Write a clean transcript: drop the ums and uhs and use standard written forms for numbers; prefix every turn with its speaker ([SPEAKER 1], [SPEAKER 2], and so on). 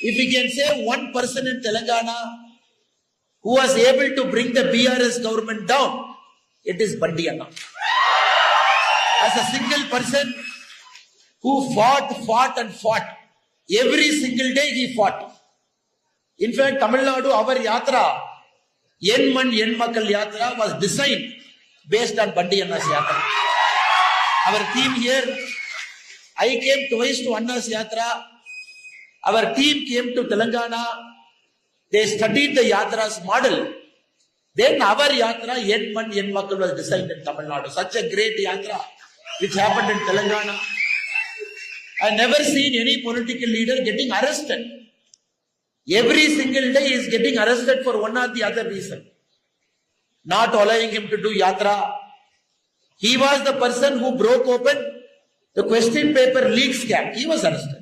[SPEAKER 1] If we can say one person in Telangana who was able to bring the BRS government down, it is Bandi Anna. As a single person who fought. Every single day he fought. In fact, Tamil Nadu, our yatra, Yen Man Yen Makkal yatra was designed based on Bandi Anna's yatra. Our team here, I came twice to Anna's yatra. Our team came to Telangana. They studied the yatra's model. Then our yatra, Yen Man Yen Makkal, was designed in Tamil Nadu. Such a great yatra which happened in Telangana. I never seen any political leader getting arrested. Every single day he is getting arrested for one or the other reason. Not allowing him to do yatra. He was the person who broke open the question paper leak scam. He was arrested.